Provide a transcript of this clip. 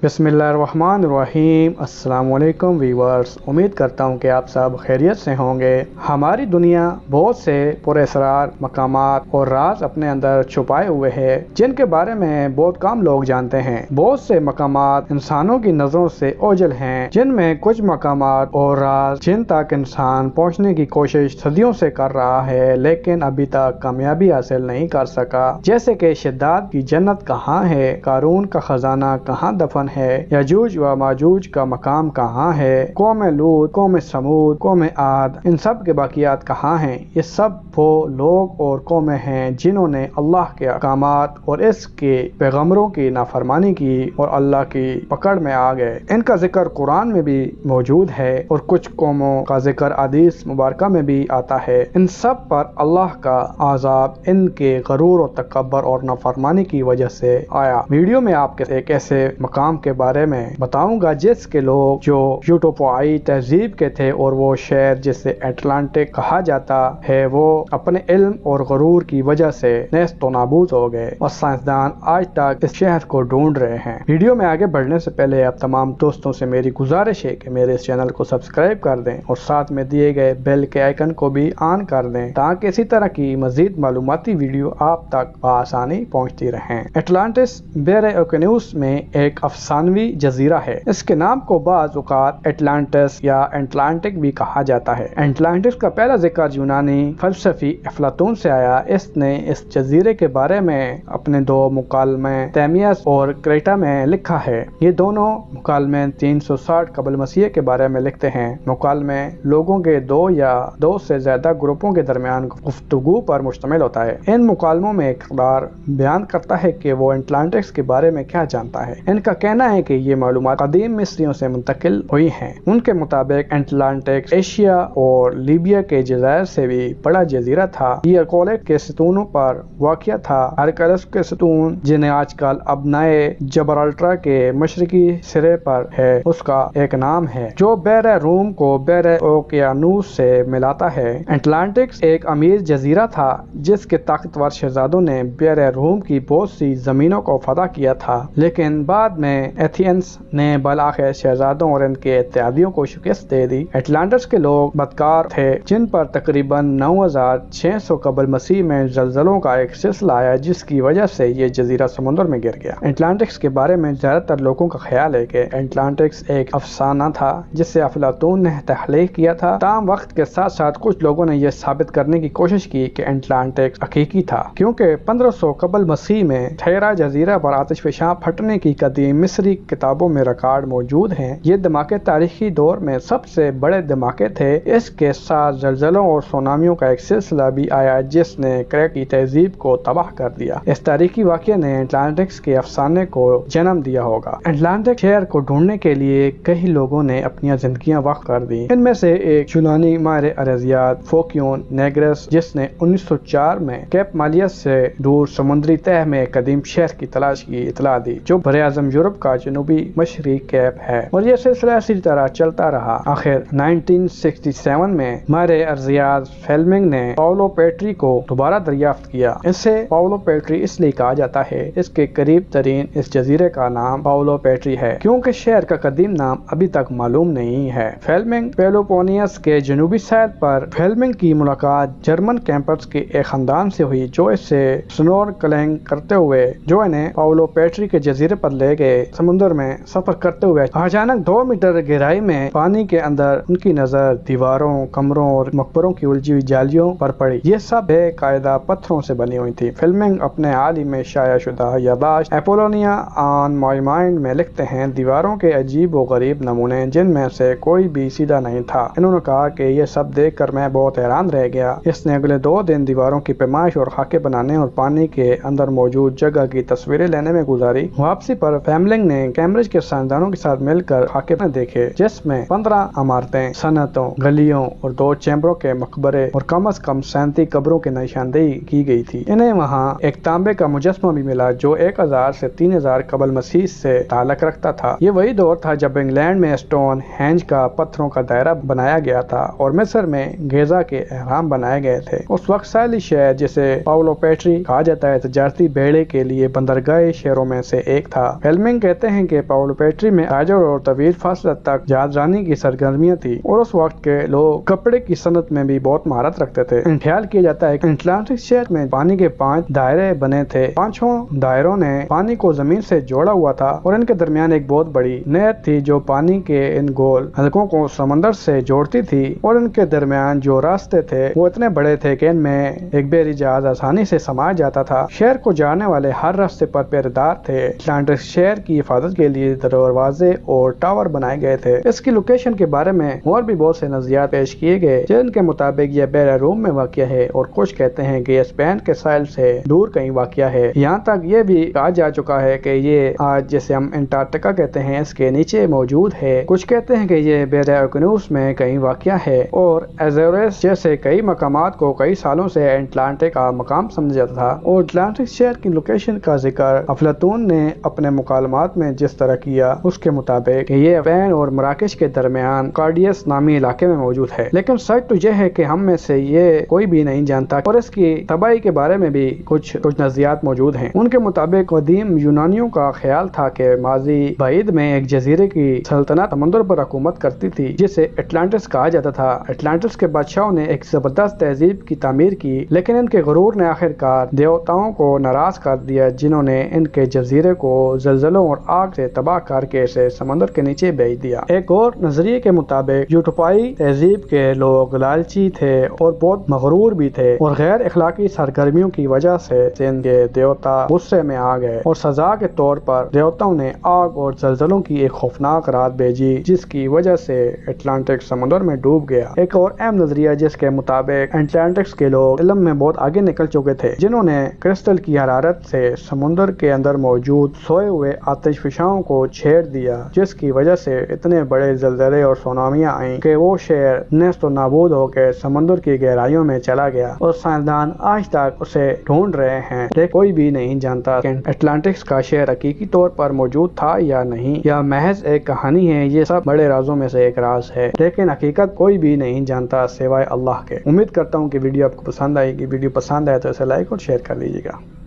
बिस्मिल्लाहिर्रहमानिर्रहीम। अस्सलाम वालेकुम व्यूअर्स, उम्मीद करता हूँ कि आप सब खैरियत से होंगे। हमारी दुनिया बहुत से पुरअसरार मकामात और राज अपने अंदर छुपाए हुए हैं जिनके बारे में बहुत कम लोग जानते हैं। बहुत से मकामात इंसानों की नज़रों से ओझल हैं, जिनमें कुछ मकामात और राज जिन तक इंसान पहुँचने की कोशिश सदियों से कर रहा है लेकिन अभी तक कामयाबी हासिल नहीं कर सका। जैसे कि शद्दाद की जन्नत कहाँ है, कारून का खजाना कहाँ दफन है, यजूज व माजूज का मकाम कहाँ है, कौम लूत, कौम समूद, कौम आद, इन सब के बाकियात कहाँ हैं। ये सब वो लोग और कौमें हैं जिन्होंने अल्लाह के अहकामात और इसके पैगंबरों की नाफरमानी की और अल्लाह की पकड़ में आ गए। इनका जिक्र कुरान में भी मौजूद है और कुछ कौमों का जिक्र हदीस मुबारका में भी आता है। इन सब पर अल्लाह का आज़ाब इनके गरूर और तकब्बर और नाफरमानी की वजह से आया। वीडियो में आपके एक ऐसे मकाम के बारे में बताऊंगा जिसके लोग जो यूरोपीय तहजीब के थे और वो शहर जिसे अटलांटिक कहा जाता है वो अपने इल्म और गरूर की वजह से नेस्त नाबूद हो गए और साइंसदान आज तक इस शहर को ढूंढ रहे हैं। वीडियो में आगे बढ़ने से पहले आप तमाम दोस्तों से मेरी गुजारिश है कि मेरे इस चैनल को सब्सक्राइब कर दें और साथ में दिए गए बेल के आइकन को भी ऑन कर दें ताकि इसी तरह की मजीद मालूमाती वीडियो आप तक आसानी पहुँचती रहें। अटलांटिस बहरे ओकेनूस में एक अफसानवी जजीरा है। इसके नाम को बाज़ औक़ात एटलांटिस या अटलांटिक भी कहा जाता है। अटलांटिस का पहला जिक्र यूनानी फलसफी अफलातून से आया। इसने इस जजीरे के बारे में अपने दो मुकालमे तैमियस और क्रेटा में लिखा है। ये दोनों मुकालमे 360 कबल मसीह के बारे में लिखते हैं। मुकालमे लोगों के दो या दो से ज्यादा ग्रुपों के दरमियान गुफ्तगू पर मुश्तमिल होता है। इन मुकालमों में इक़रार बयान करता है कि वो अटलांटिस के बारे में क्या जानता है। इनका कहना है कि ये मालूमात कदीम मिस्रियों से मुंतकिल हुई हैं। उनके मुताबिक अटलांटिक एशिया और लीबिया के जज़ायर से भी बड़ा जजीरा था। ये कोलेट के सतूनों पर वाक़िया था। अरकलस के सतून जिन्हें आजकल अब नए जबराल्टर के मशरकी सिरे पर है उसका एक नाम है जो बहरे रूम को बहरे ओकियानूस से मिलाता है। अटलांटिक एक अमीर जजीरा था जिसके ताकतवर शहजादों ने बहरे रूम की बहुत सी जमीनों को फतह किया था, लेकिन बाद में एथियंस ने बलाखिर शहजादों और इनके इत्यादियों को शिकस्त दे दी। अटलांटिस के लोग बदकार थे जिन पर तकरीबन 9600 कबल मसीह में जलजलों का एक सिलसिला आया जिसकी वजह से ये जजीरा समुद्र में गिर गया। अटलांटिक्स के बारे में ज्यादातर लोगों का ख्याल है कि अटलांटिक्स एक अफसाना था जिसे अफलातून ने तख्लीक किया था। ताम वक्त के साथ साथ कुछ लोगों ने यह साबित करने की कोशिश की कि अटलांटिक्स हकीकी था क्योंकि 1500 कबल मसीह में ठहरा जजीरा पर आतिशफशां फटने की कदीम मिस्री किताबों में रिकॉर्ड मौजूद हैं। ये धमाके तारीखी दौर में सबसे बड़े धमाके थे। इसके साथ जलजलों और सुनामियों का एक सिलसिला भी आया जिसने क्रेट की तहजीब को तबाह कर दिया। इस तारीखी वाक़ये ने अटलांटिक्स के अफसाने को जन्म दिया होगा। अटलांटिक शहर को ढूंढने के लिए कई लोगों ने अपनी जिंदगियां वक्फ कर दी। इनमें से एक यूनानी माहिर अरजियात फोकियोन नेग्रस जिसने 1904 में कैप मालियस से दूर समुद्री तह में कदीम शहर की तलाश की इतला दी जो बरे आज़म यूरोप का जनूबी मशरकी कैप है और यह सिलसिला इसी तरह चलता रहा। आखिर 1967 में माहिर अरजियात फेल्मिंग ने पाओलो पेट्री को दोबारा दरियाफ्त किया। इसे पाओलो पेट्री इसलिए कहा जाता है इसके करीब तरीन इस जजीरे का नाम पाओलो पेट्री है क्योंकि शहर का कदीम नाम अभी तक मालूम नहीं है। फेल्मिंग पेलोपोनियस के जनूबी साइड पर फेल्मिंग की मुलाकात जर्मन कैंपर्स के एक खानदान से हुई जो इससे स्नोरकलिंग करते हुए जो इन्हें पाओलो पेट्री के जजीरे पर ले गए। समुद्र में सफर करते हुए अचानक 2 मीटर गहराई में पानी के अंदर उनकी नजर दीवारों, कमरों और मकबरों की उलझी हुई जालियों पर पड़ी। ये सब बेकायदा पत्थरों से बनी हुई थी। फिल्मिंग अपने हाल ही में शाया शुदा यादाश्त एपोलोनिया ऑन माय माइंड में लिखते हैं दीवारों के अजीब व गरीब नमूने जिनमें से कोई भी सीधा नहीं था। इन्होंने कहा कि यह सब देख कर मैं बहुत हैरान रह गया। इसने अगले 2 दिन दीवारों की पैमाइश और खाके बनाने और पानी के अंदर मौजूद जगह की तस्वीरें लेने में गुजारी। वापसी पर फेल्मिंग ने कैम्ब्रिज के साइंसदानों के साथ मिलकर खाके देखे जिसमें 15 इमारतें, सनतों, गलियों और 2 चैम्बरों के मकबरे और कम से कम 37 कब्रों की निशानदेही की गई थी। इन्हें वहाँ एक तांबे का मुजस्मा भी मिला जो 1000 से 3000 कबल मसीह से ताल्लुक रखता था। ये वही दौर था जब इंग्लैंड में स्टोन हेंज का पत्थरों का दायरा बनाया गया था और मिस्र में गेजा के अहराम बनाए गए थे। उस वक्त साली शहर जिसे पाओलो पेट्री कहा जाता है तजारती बेड़े के लिए बंदरगाह शहरों में से एक था। फेल्मिंग के کہتے ہیں کہ پاولو پیٹری میں تاجر اور طویل فاصلہ تک جہاز رانی کی سرگرمیاں تھی اور اس وقت کے لوگ کپڑے کی صنعت میں بھی بہت مہارت رکھتے تھے۔ خیال کیا جاتا ہے کہ اٹلانٹک شہر میں پانی کے 5 دائرے بنے تھے۔ 5 دائروں نے پانی کو زمین سے جوڑا ہوا تھا اور ان کے درمیان ایک بہت بڑی نہر تھی جو پانی کے ان گول حلقوں کو سمندر سے جوڑتی تھی، اور ان کے درمیان جو راستے تھے وہ اتنے بڑے تھے کہ ان میں ایک بحری جہاز آسانی سے سما جاتا تھا۔ شہر کو جانے والے ہر راستے پر پہرےدار تھے۔ اٹلانٹک شہر کی حفاظت کے لیے دروازے اور ٹاور بنائے گئے تھے۔ اس کی لوکیشن کے بارے میں اور بھی بہت سے نظریات پیش کیے گئے، جن کے مطابق یہ بحیرہ روم میں واقع ہے، اور کچھ کہتے ہیں کہ یہ اسپین کے ساحل سے دور کہیں واقع ہے۔ یہاں تک یہ بھی کہا جا چکا ہے کہ یہ آج جسے ہم انٹارکٹیکا کہتے ہیں اس کے نیچے موجود ہے۔ کچھ کہتے ہیں کہ یہ بحیرہ اوقیانوس میں کہیں واقع ہے، اور ایزورس جیسے کئی مقامات کو کئی سالوں سے اٹلانٹک کا مقام سمجھا جاتا تھا۔ اور اٹلانٹک شہر کی لوکیشن کا ذکر افلاطون نے اپنے مکالمات میں جس طرح کیا، اس کے مطابق کہ یہ اسپین اور مراکش کے درمیان کارڈیس نامی علاقے میں موجود ہے۔ لیکن سچ تو یہ ہے کہ ہم میں سے یہ کوئی بھی نہیں جانتا، اور اس کی تباہی کے بارے میں بھی کچھ نظریات موجود ہیں۔ ان کے مطابق قدیم یونانیوں کا خیال تھا کہ ماضی بعید میں ایک جزیرے کی سلطنت سمندر پر حکومت کرتی تھی جسے اٹلانٹس کہا جاتا تھا۔ اٹلانٹس کے بادشاہوں نے ایک زبردست تہذیب کی تعمیر کی، لیکن ان کے غرور نے آخر کار دیوتاؤں کو ناراض کر دیا، جنہوں نے ان کے جزیرے کو زلزلوں اور آگ سے تباہ کر کے اسے سمندر کے نیچے بھیج دیا۔ ایک اور نظریے کے مطابق یوٹوپائی تہذیب کے لوگ لالچی تھے اور بہت مغرور بھی تھے، اور غیر اخلاقی سرگرمیوں کی وجہ سے ان کے دیوتا غصے میں آ گئے، اور سزا کے طور پر دیوتاؤں نے آگ اور زلزلوں کی ایک خوفناک رات بھیجی، جس کی وجہ سے اٹلانٹک سمندر میں ڈوب گیا۔ ایک اور اہم نظریہ جس کے مطابق اٹلانٹکس کے لوگ علم میں بہت آگے نکل چکے تھے، جنہوں نے کرسٹل کی حرارت سے سمندر کے اندر موجود سوئے ہوئے آتش فشاؤں کو چھیڑ دیا، جس کی وجہ سے اتنے بڑے زلزلے اور سونامیاں آئیں کہ وہ شہر نیست و نابود ہو کے سمندر کی گہرائیوں میں چلا گیا، اور سائنسدان آج تک اسے ڈھونڈ رہے ہیں، لیکن کوئی بھی نہیں جانتا کہ اٹلانٹکس کا شہر حقیقی طور پر موجود تھا یا نہیں، یا محض ایک کہانی ہے۔ یہ سب بڑے رازوں میں سے ایک راز ہے، لیکن حقیقت کوئی بھی نہیں جانتا سوائے اللہ کے۔ امید کرتا ہوں کہ ویڈیو آپ کو پسند آئے گی۔ ویڈیو پسند آئے تو اسے لائک اور شیئر کر لیجیے گا۔